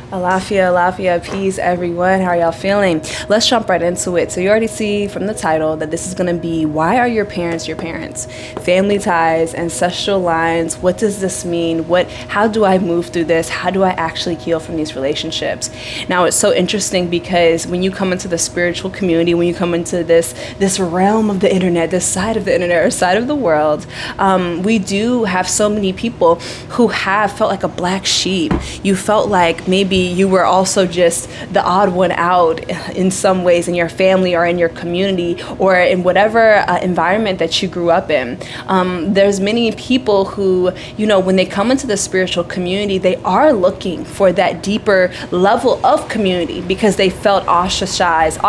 Alafia, peace everyone. How are y'all feeling? Let's jump right into it. So you already see from the title that this is going to be, why are your parents your parents? Family ties, ancestral lines. What does this mean? How do I move through this? How do I actually heal from these relationships? Now it's so interesting because when you come into the spiritual community, when you come into this realm of the internet, this side of the internet or side of the world, we do have so many people who have felt like a black sheep. You felt like maybe you were also just the odd one out in some ways in your family or in your community or in whatever environment that you grew up in. There's many people who, when they come into the spiritual community, they are looking for that deeper level of community because they felt ostracized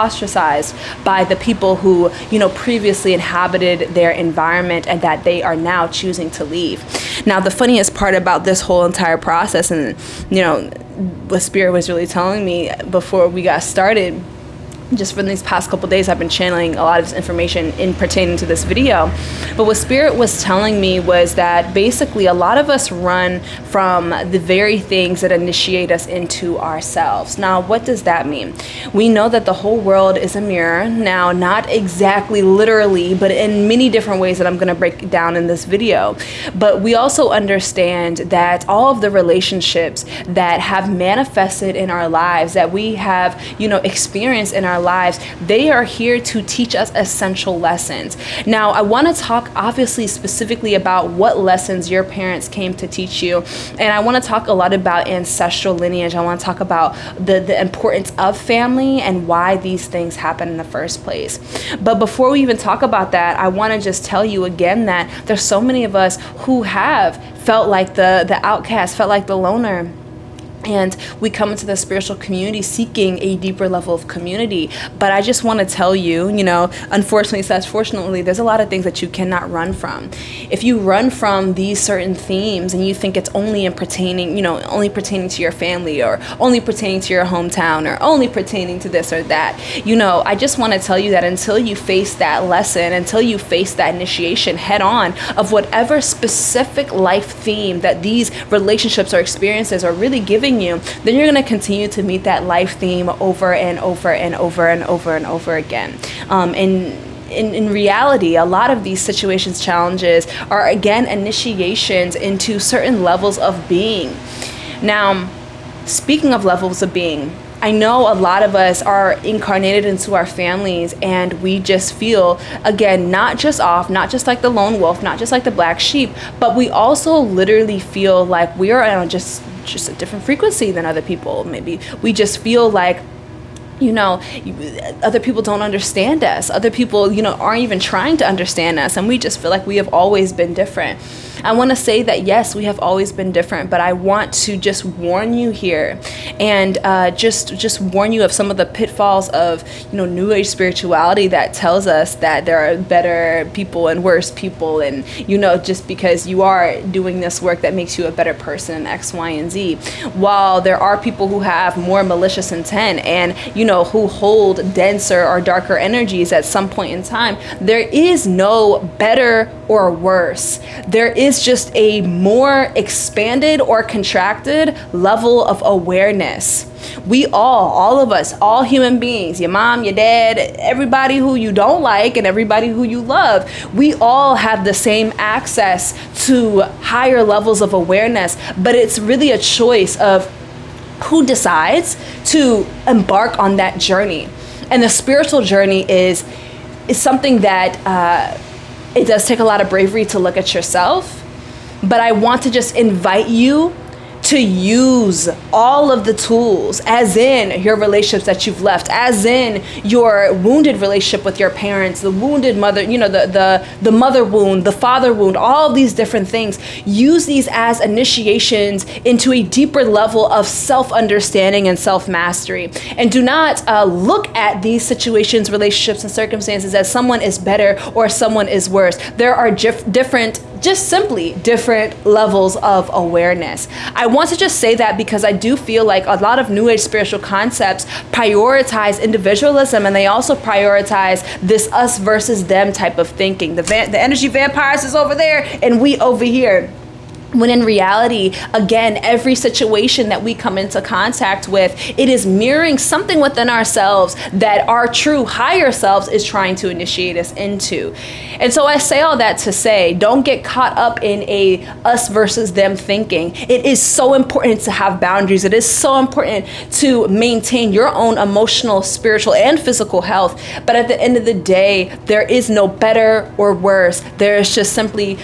by the people who, previously inhabited their environment and that they are now choosing to leave. Now, the funniest part about this whole entire process, and, what Spirit was really telling me before we got started, just for these past couple days, I've been channeling a lot of this information in pertaining to this video. But what Spirit was telling me was that basically a lot of us run from the very things that initiate us into ourselves. Now, what does that mean? We know that the whole world is a mirror. Now, not exactly literally, but in many different ways that I'm going to break down in this video. But we also understand that all of the relationships that have manifested in our lives, that we have, experienced in our lives, they are here to teach us essential lessons. Now, I want to talk obviously specifically about what lessons your parents came to teach you. And I want to talk a lot about ancestral lineage. I want to talk about the importance of family and why these things happen in the first place. But before we even talk about that, I want to just tell you again that there's so many of us who have felt like the outcast, felt like the loner. And we come into the spiritual community seeking a deeper level of community. But I just want to tell you, unfortunately/fortunately, there's a lot of things that you cannot run from. If you run from these certain themes and you think it's only pertaining to your family or only pertaining to your hometown or only pertaining to this or that, I just want to tell you that until you face that lesson, until you face that initiation head on of whatever specific life theme that these relationships or experiences are really giving you, then you're going to continue to meet that life theme over and over and over and over and over again. In reality, a lot of these situations, challenges are again initiations into certain levels of being. Now, speaking of levels of being, I know a lot of us are incarnated into our families and we just feel, again, not just like the lone wolf, not just like the black sheep, but we also literally feel like we are on just a different frequency than other people. Maybe we just feel like, other people don't understand us. Other people, aren't even trying to understand us. And we just feel like we have always been different. I want to say that, yes, we have always been different, but I want to just warn you here and just warn you of some of the pitfalls of, New Age spirituality that tells us that there are better people and worse people. And, just because you are doing this work that makes you a better person, X, Y, and Z. While there are people who have more malicious intent and, who hold denser or darker energies at some point in time, there is no better or worse. There is just a more expanded or contracted level of awareness. We all of us, all human beings, your mom, your dad, everybody who you don't like and everybody who you love, we all have the same access to higher levels of awareness, but it's really a choice of who decides to embark on that journey. And the spiritual journey is something that it does take a lot of bravery to look at yourself, but I want to just invite you to use all of the tools, as in your relationships that you've left, as in your wounded relationship with your parents, the wounded mother, the mother wound, the father wound, all of these different things. Use these as initiations into a deeper level of self-understanding and self-mastery. And do not look at these situations, relationships, and circumstances as someone is better or someone is worse. There are different levels of awareness. I want to just say that because I do feel like a lot of New Age spiritual concepts prioritize individualism, and they also prioritize this us versus them type of thinking. The energy vampires is over there and we over here. When in reality, again, every situation that we come into contact with, it is mirroring something within ourselves that our true higher selves is trying to initiate us into. And so I say all that to say, don't get caught up in a us versus them thinking. It is so important to have boundaries. It is so important to maintain your own emotional, spiritual, and physical health. But at the end of the day, there is no better or worse. There is just simply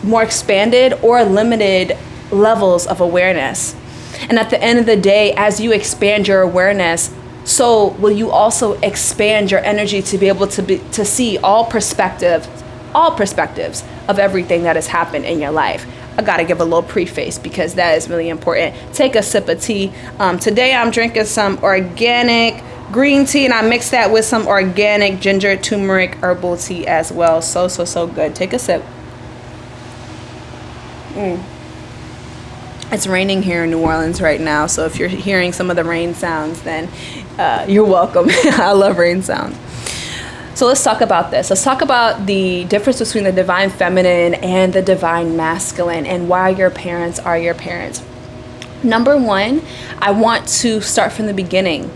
more expanded or limited levels of awareness. And at the end of the day, as you expand your awareness, so will you also expand your energy to be able to see all perspectives of everything that has happened in your life. I gotta give a little preface because that is really important. Take a sip of tea. Today I'm drinking some organic green tea, and I mix that with some organic ginger turmeric herbal tea as well. So good. Take a sip. It's raining here in New Orleans right now, so if you're hearing some of the rain sounds, then you're welcome. I love rain sounds. So let's talk about this. Let's talk about the difference between the divine feminine and the divine masculine and why your parents are your parents. Number one, I want to start from the beginning.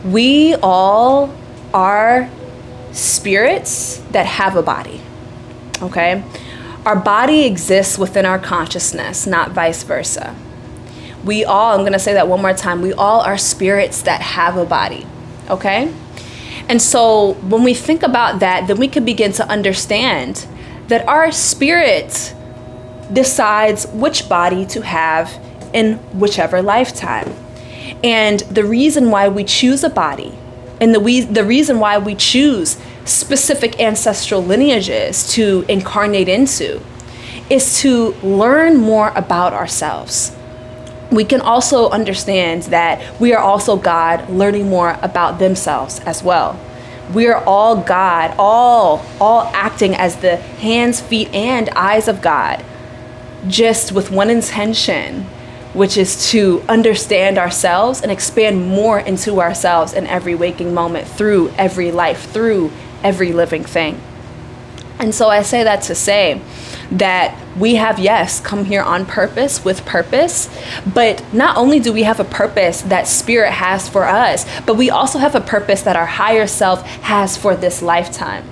We all are spirits that have a body, okay? Our body exists within our consciousness, not vice versa. We all, I'm going to say that one more time, we all are spirits that have a body, okay? And so when we think about that, then we can begin to understand that our spirit decides which body to have in whichever lifetime. And the reason why we choose a body, and the reason why we choose specific ancestral lineages to incarnate into, is to learn more about ourselves. We can also understand that we are also God learning more about themselves as well. We are all God, all acting as the hands, feet, and eyes of God, just with one intention, which is to understand ourselves and expand more into ourselves in every waking moment, through every life, through every living thing. And so I say that to say that we have, yes, come here on purpose, with purpose, but not only do we have a purpose that spirit has for us, but we also have a purpose that our higher self has for this lifetime.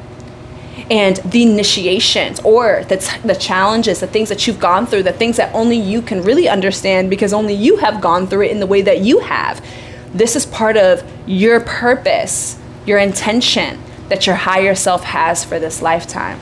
And the initiations or the challenges, the things that you've gone through, the things that only you can really understand because only you have gone through it in the way that you have. This is part of your purpose, your intention that your higher self has for this lifetime.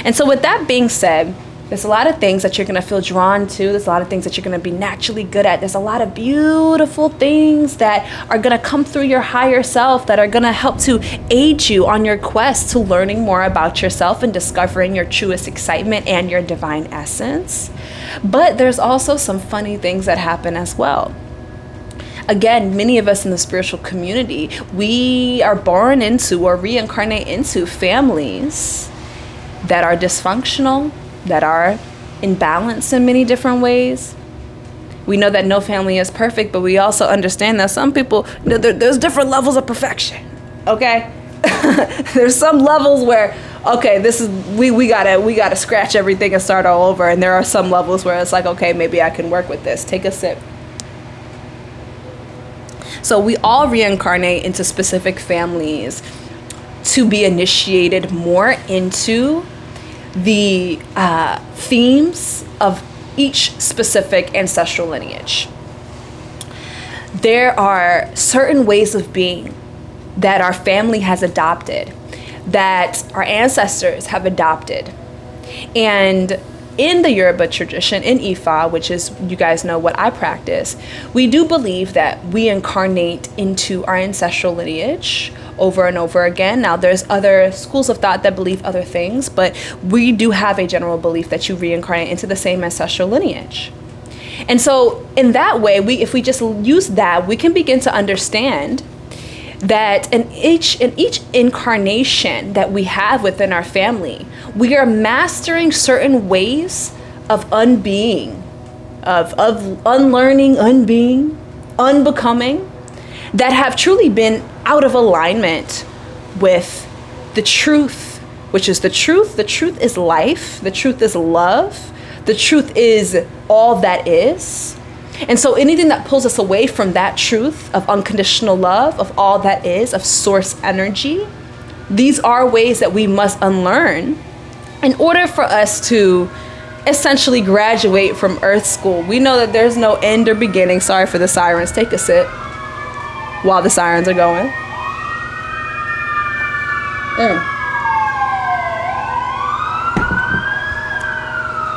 And so with that being said, there's a lot of things that you're going to feel drawn to. There's a lot of things that you're going to be naturally good at. There's a lot of beautiful things that are going to come through your higher self that are going to help to aid you on your quest to learning more about yourself and discovering your truest excitement and your divine essence. But there's also some funny things that happen as well. Again, many of us in the spiritual community, we are born into or reincarnate into families that are dysfunctional, that are imbalanced in many different ways. We know that no family is perfect, but we also understand that some people, there's different levels of perfection, okay? There's some levels where, okay, this is, we gotta scratch everything and start all over. And there are some levels where it's like, okay, maybe I can work with this. Take a sip. So we all reincarnate into specific families to be initiated more into the themes of each specific ancestral lineage. There are certain ways of being that our family has adopted, that our ancestors have adopted. And in the Yoruba tradition, in Ifa, which is, you guys know what I practice, we do believe that we incarnate into our ancestral lineage over and over again. Now, there's other schools of thought that believe other things, but we do have a general belief that you reincarnate into the same ancestral lineage. And so in that way, if we just use that, we can begin to understand that in each incarnation that we have within our family, we are mastering certain ways of unbeing, of unlearning, unbeing, unbecoming, that have truly been out of alignment with the truth, which is the truth. The truth is life. The truth is love. The truth is all that is. And so anything that pulls us away from that truth of unconditional love, of all that is, of source energy, these are ways that we must unlearn in order for us to essentially graduate from Earth School. We know that there's no end or beginning. Sorry for the sirens. Take a sip while the sirens are going.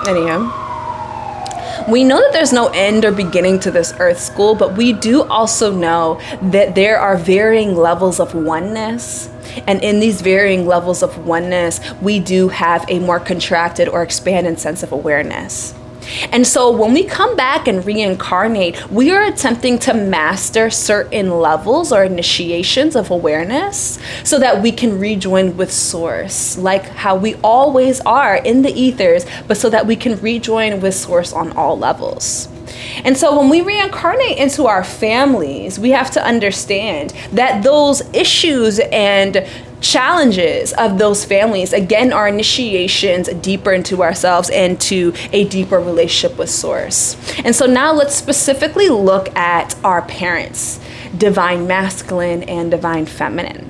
Anyhow, we know that there's no end or beginning to this Earth School, but we do also know that there are varying levels of oneness. And in these varying levels of oneness, we do have a more contracted or expanded sense of awareness. And so when we come back and reincarnate, we are attempting to master certain levels or initiations of awareness so that we can rejoin with source, like how we always are in the ethers, but so that we can rejoin with source on all levels. And so when we reincarnate into our families, we have to understand that those issues and challenges of those families, again, are initiations deeper into ourselves and to a deeper relationship with source. And so now let's specifically look at our parents, divine masculine and divine feminine.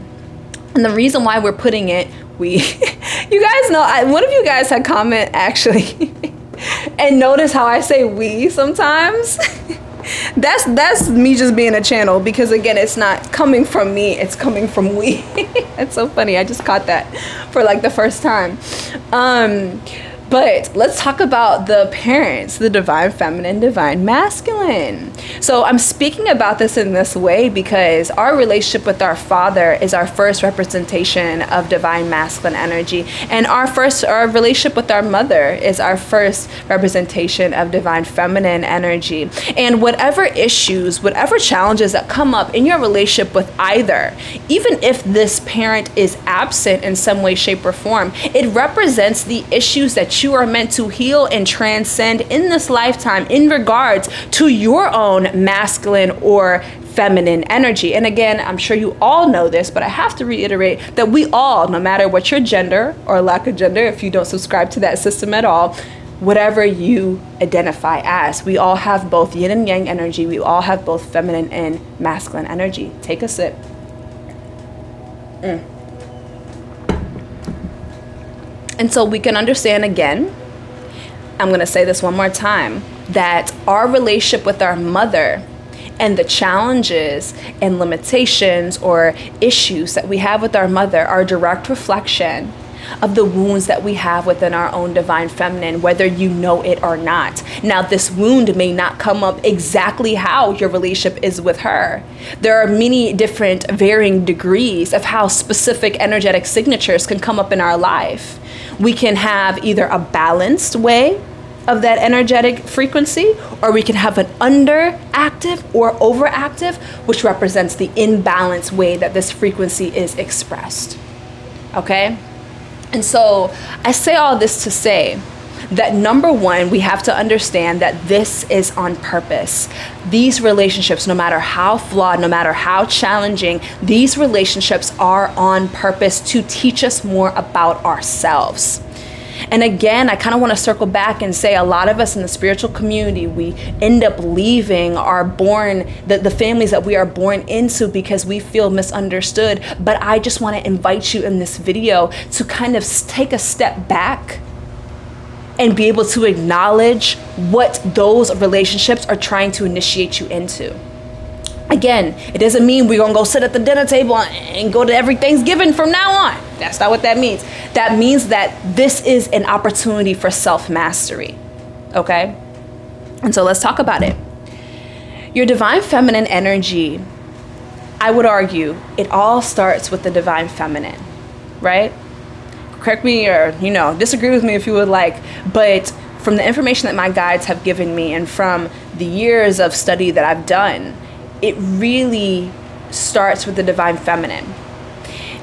And the reason why we're putting it, you guys know, one of you guys had comment actually and notice how I say we sometimes. That's me just being a channel, because again, it's not coming from me, it's coming from we. It's so funny. I just caught that for like the first time. But let's talk about the parents, the divine feminine, divine masculine. So I'm speaking about this in this way because our relationship with our father is our first representation of divine masculine energy. And our relationship with our mother is our first representation of divine feminine energy. And whatever issues, whatever challenges that come up in your relationship with either, even if this parent is absent in some way, shape, or form, it represents the issues that you are meant to heal and transcend in this lifetime in regards to your own masculine or feminine energy. And again, I'm sure you all know this, but I have to reiterate that we all, no matter what your gender or lack of gender, if you don't subscribe to that system at all, whatever you identify as, we all have both yin and yang energy. We all have both feminine and masculine energy. Take a sip. And so we can understand again, I'm going to say this one more time, that our relationship with our mother and the challenges and limitations or issues that we have with our mother are a direct reflection of the wounds that we have within our own divine feminine, whether you know it or not. Now, this wound may not come up exactly how your relationship is with her. There are many different varying degrees of how specific energetic signatures can come up in our life. We can have either a balanced way of that energetic frequency, or we can have an underactive or overactive, which represents the imbalanced way that this frequency is expressed. Okay? And so I say all this to say that number one, we have to understand that this is on purpose. These relationships, no matter how flawed, no matter how challenging, these relationships are on purpose to teach us more about ourselves. And again, I kind of want to circle back and say a lot of us in the spiritual community, we end up leaving the families that we are born into because we feel misunderstood. But I just want to invite you in this video to kind of take a step back and be able to acknowledge what those relationships are trying to initiate you into. Again, it doesn't mean we're going to go sit at the dinner table and go to every Thanksgiving from now on. That's not what that means. That means that this is an opportunity for self-mastery, okay? And so let's talk about it. Your divine feminine energy, I would argue, it all starts with the divine feminine, right? Correct me or, disagree with me if you would like, but from the information that my guides have given me and from the years of study that I've done, it really starts with the divine feminine.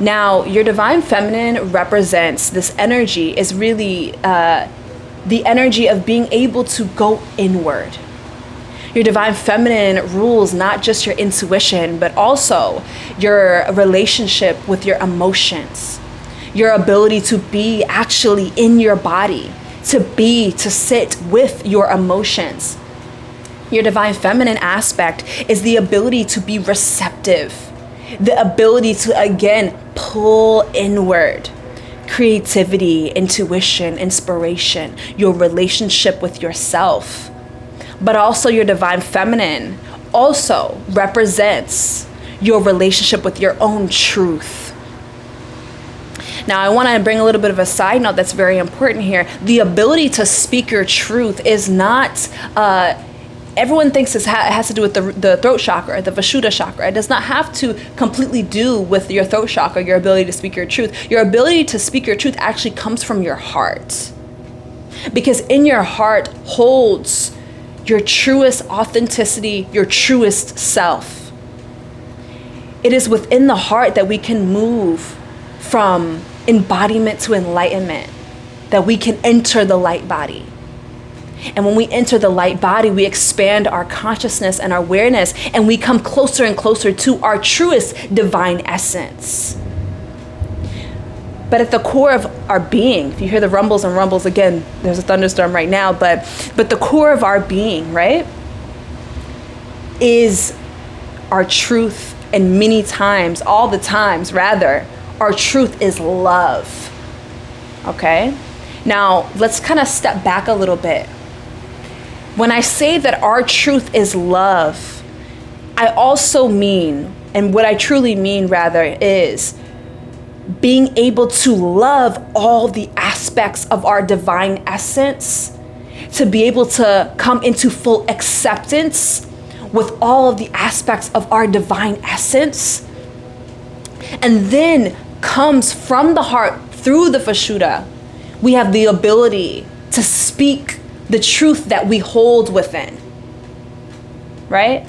Now, your divine feminine represents this energy, is really the energy of being able to go inward. Your divine feminine rules not just your intuition, but also your relationship with your emotions, your ability to be actually in your body, to sit with your emotions. Your divine feminine aspect is the ability to be receptive, the ability to, again, pull inward. Creativity, intuition, inspiration, your relationship with yourself. But also your divine feminine also represents your relationship with your own truth. Now, I want to bring a little bit of a side note that's very important here. The ability to speak your truth is not, everyone thinks this has to do with the throat chakra, the Vishuddha chakra. It does not have to completely do with your throat chakra, your ability to speak your truth. Your ability to speak your truth actually comes from your heart. Because in your heart holds your truest authenticity, your truest self. It is within the heart that we can move from embodiment to enlightenment, that we can enter the light body. And when we enter the light body, we expand our consciousness and our awareness, and we come closer and closer to our truest divine essence. But at the core of our being, if you hear the rumbles and rumbles, again, there's a thunderstorm right now, but the core of our being, right, is our truth. And many times, all the times rather, our truth is love. Okay? Now, let's kind of step back a little bit. When I say that our truth is love, I also mean, and what I truly mean rather, is being able to love all the aspects of our divine essence, to be able to come into full acceptance with all of the aspects of our divine essence. And then comes from the heart through the Vishuddha, we have the ability to speak the truth that we hold within, right?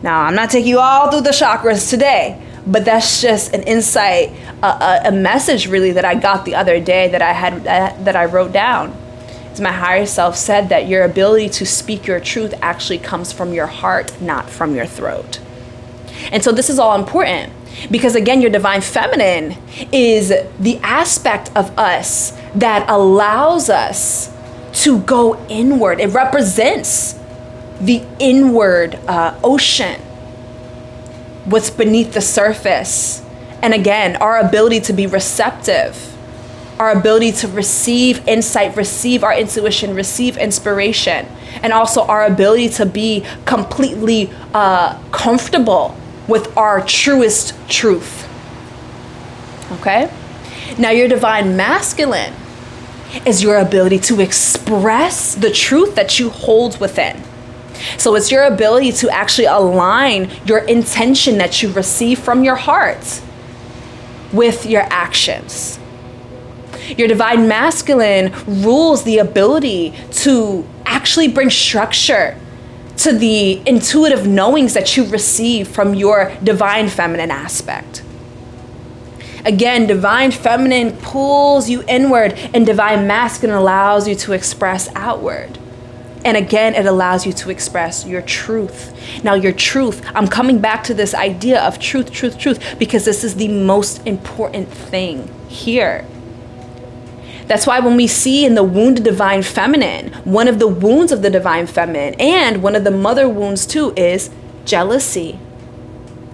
Now, I'm not taking you all through the chakras today, but that's just an insight, a message really that I got the other day that I wrote down. As my higher self said that your ability to speak your truth actually comes from your heart, not from your throat. And so this is all important because, again, your divine feminine is the aspect of us that allows us to go inward. It represents the inward ocean, what's beneath the surface. And again, our ability to be receptive, our ability to receive insight, receive our intuition, receive inspiration, and also our ability to be completely comfortable with our truest truth. Okay? Now, your divine masculine is your ability to express the truth that you hold within. So it's your ability to actually align your intention that you receive from your heart with your actions. Your divine masculine rules the ability to actually bring structure to the intuitive knowings that you receive from your divine feminine aspect. Again, divine feminine pulls you inward, and divine masculine allows you to express outward. And again, it allows you to express your truth. Now, your truth, I'm coming back to this idea of truth, because this is the most important thing here. That's why when we see in the wounded divine feminine, one of the wounds of the divine feminine, and one of the mother wounds too, is jealousy.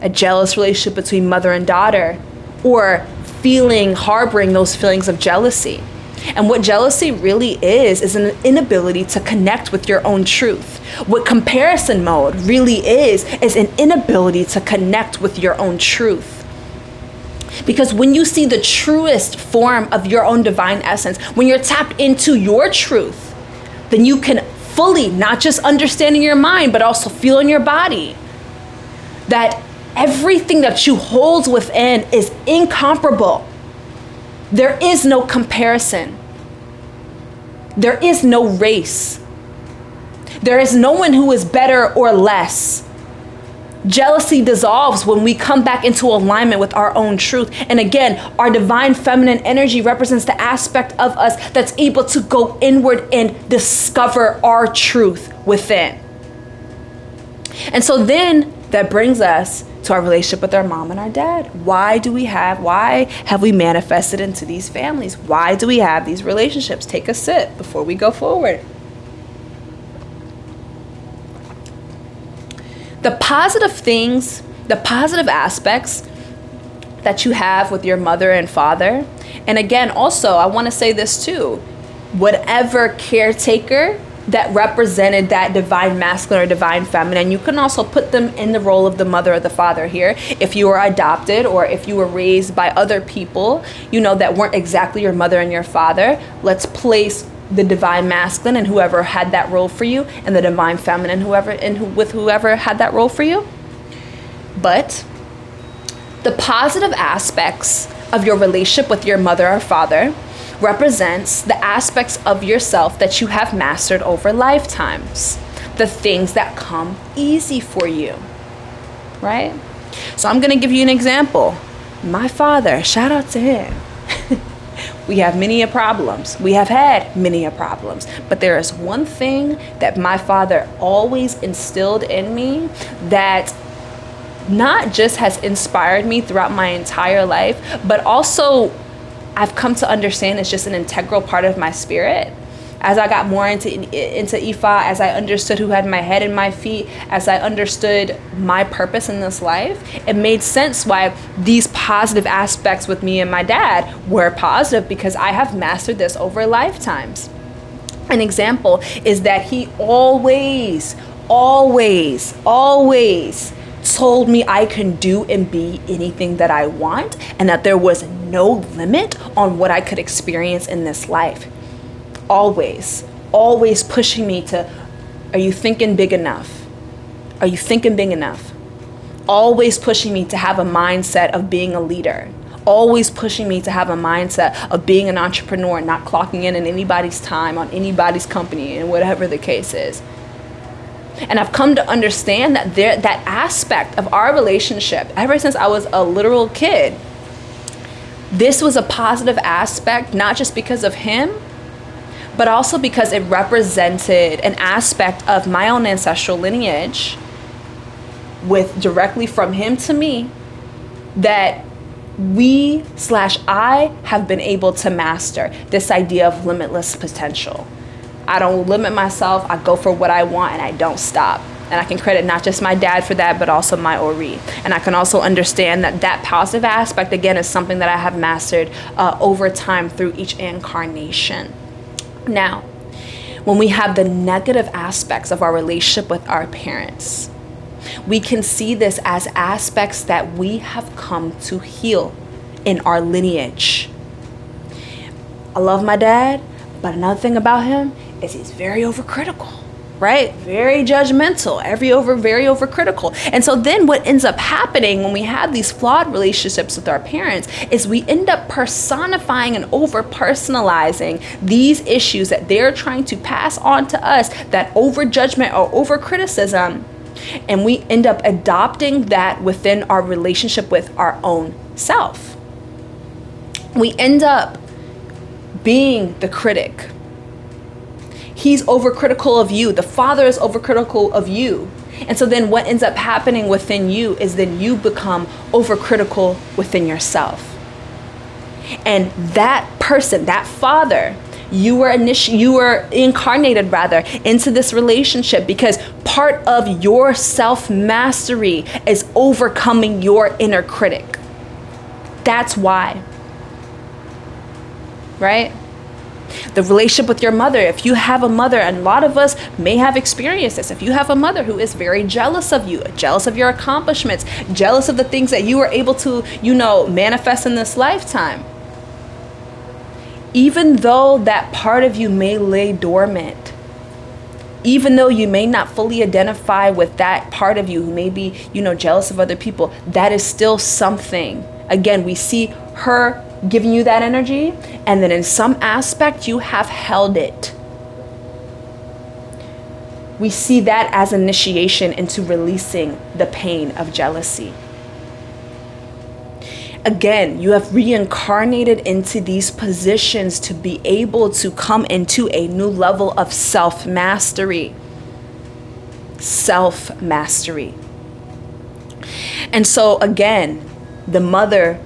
A jealous relationship between mother and daughter, or harboring those feelings of jealousy. And what jealousy really is an inability to connect with your own truth. What comparison mode really is an inability to connect with your own truth. Because when you see the truest form of your own divine essence, when you're tapped into your truth, then you can fully not just understand in your mind, but also feel in your body that everything that you hold within is incomparable. There is no comparison. There is no race. There is no one who is better or less. Jealousy dissolves when we come back into alignment with our own truth. And again, our divine feminine energy represents the aspect of us that's able to go inward and discover our truth within. And so then that brings us to our relationship with our mom and our dad. Why have we manifested into these families? Why do we have these relationships? Take a sip before we go forward. The positive things, the positive aspects that you have with your mother and father. And again, also, I want to say this too. Whatever caretaker that represented that divine masculine or divine feminine, you can also put them in the role of the mother or the father here. If you were adopted or if you were raised by other people, that weren't exactly your mother and your father, let's place the divine masculine and whoever had that role for you, and the divine feminine with whoever had that role for you. But the positive aspects of your relationship with your mother or father represents the aspects of yourself that you have mastered over lifetimes, the things that come easy for you, right? So I'm going to give you an example. My father, shout out to him. We have many problems. We have had many problems. But there is one thing that my father always instilled in me that not just has inspired me throughout my entire life, but also I've come to understand it's just an integral part of my spirit. As I got more into Ifa, as I understood who had my head and my feet, as I understood my purpose in this life, it made sense why these positive aspects with me and my dad were positive, because I have mastered this over lifetimes. An example is that he always told me I can do and be anything that I want, and that there was no limit on what I could experience in this life. Always pushing me to, are you thinking big enough? Are you thinking big enough? Always pushing me to have a mindset of being a leader. Always pushing me to have a mindset of being an entrepreneur, not clocking in anybody's time, on anybody's company, and whatever the case is. And I've come to understand that that aspect of our relationship, ever since I was a literal kid, this was a positive aspect, not just because of him, but also because it represented an aspect of my own ancestral lineage with directly from him to me that I have been able to master, this idea of limitless potential. I don't limit myself. I go for what I want and I don't stop. And I can credit not just my dad for that, but also my Ori. And I can also understand that positive aspect, again, is something that I have mastered over time through each incarnation. Now, when we have the negative aspects of our relationship with our parents, we can see this as aspects that we have come to heal in our lineage. I love my dad, but another thing about him is he's very overcritical, right? Very judgmental, very overcritical. And so then what ends up happening when we have these flawed relationships with our parents is we end up personifying and over-personalizing these issues that they're trying to pass on to us, that over-judgment or over-criticism, and we end up adopting that within our relationship with our own self. We end up being the critic. He's overcritical of you. The father is overcritical of you. And so then what ends up happening within you is then you become overcritical within yourself. And that person, that father, you were incarnated into this relationship because part of your self-mastery is overcoming your inner critic. That's why. Right? The relationship with your mother, if you have a mother, and a lot of us may have experienced this, if you have a mother who is very jealous of you, jealous of your accomplishments, jealous of the things that you were able to, manifest in this lifetime, even though that part of you may lay dormant, even though you may not fully identify with that part of you who may be, jealous of other people, that is still something. Again, we see her giving you that energy, and then in some aspect you have held it. We see that as initiation into releasing the pain of jealousy. Again, you have reincarnated into these positions to be able to come into a new level of self-mastery. self-mastery. And so again, the mother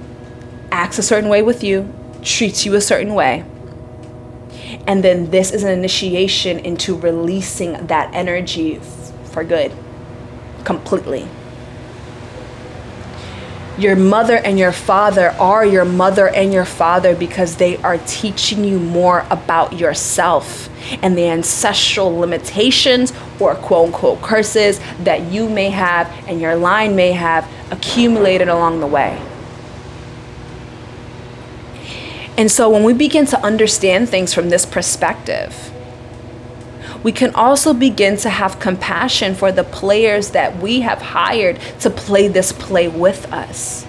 acts a certain way with you, treats you a certain way. And then this is an initiation into releasing that energy for good, completely. Your mother and your father are your mother and your father because they are teaching you more about yourself and the ancestral limitations or quote unquote curses that you may have and your line may have accumulated along the way. And so when we begin to understand things from this perspective, we can also begin to have compassion for the players that we have hired to play this play with us.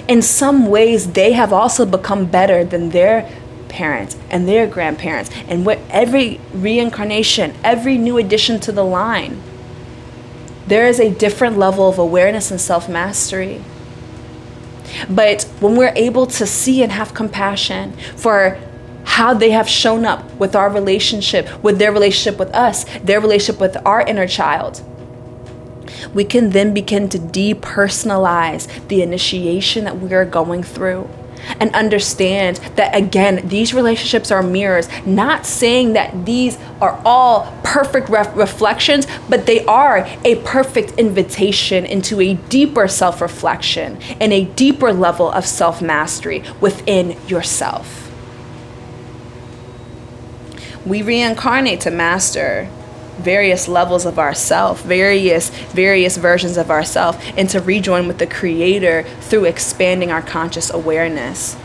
In some ways, they have also become better than their parents and their grandparents. And with every reincarnation, every new addition to the line, there is a different level of awareness and self-mastery. But when we're able to see and have compassion for how they have shown up with our relationship, with their relationship with us, their relationship with our inner child, we can then begin to depersonalize the initiation that we are going through and understand that, again, these relationships are mirrors, not saying that these are all perfect reflections, but they are a perfect invitation into a deeper self-reflection and a deeper level of self-mastery within yourself. We reincarnate to master various levels of ourself, various versions of ourself, and to rejoin with the Creator through expanding our conscious awareness.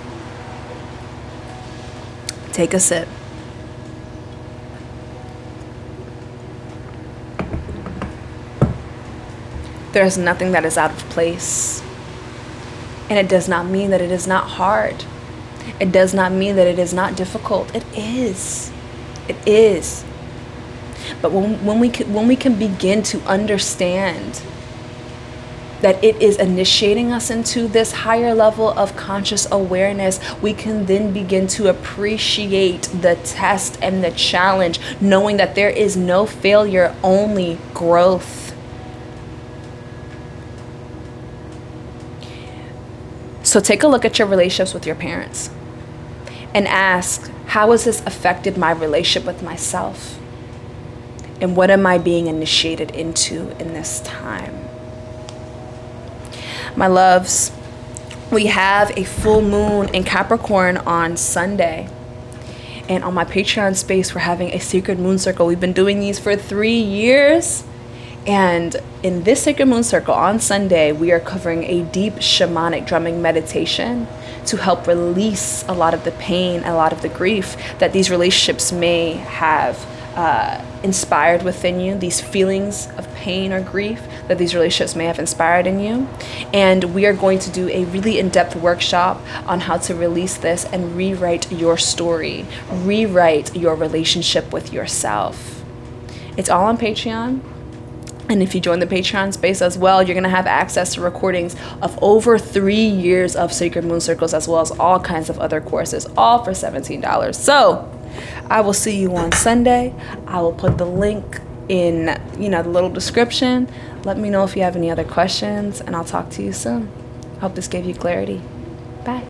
Take a sip. There's nothing that is out of place. And it does not mean that it is not hard. It does not mean that it is not difficult. It is. It is. But when we can begin to understand that it is initiating us into this higher level of conscious awareness, we can then begin to appreciate the test and the challenge, knowing that there is no failure, only growth. So take a look at your relationships with your parents and ask, how has this affected my relationship with myself? And what am I being initiated into in this time? My loves, we have a full moon in Capricorn on Sunday. And on my Patreon space, we're having a sacred moon circle. We've been doing these for 3 years. And in this sacred moon circle on Sunday, we are covering a deep shamanic drumming meditation to help release a lot of the pain, a lot of the grief that these relationships may have inspired within you, these feelings of pain or grief that these relationships may have inspired in you. And we are going to do a really in-depth workshop on how to release this and rewrite your story, rewrite your relationship with yourself. It's all on Patreon. And if you join the Patreon space as well, you're going to have access to recordings of over 3 years of Sacred Moon Circles, as well as all kinds of other courses, all for $17. So I will see you on Sunday. I will put the link in, the little description. Let me know if you have any other questions, and I'll talk to you soon. Hope this gave you clarity.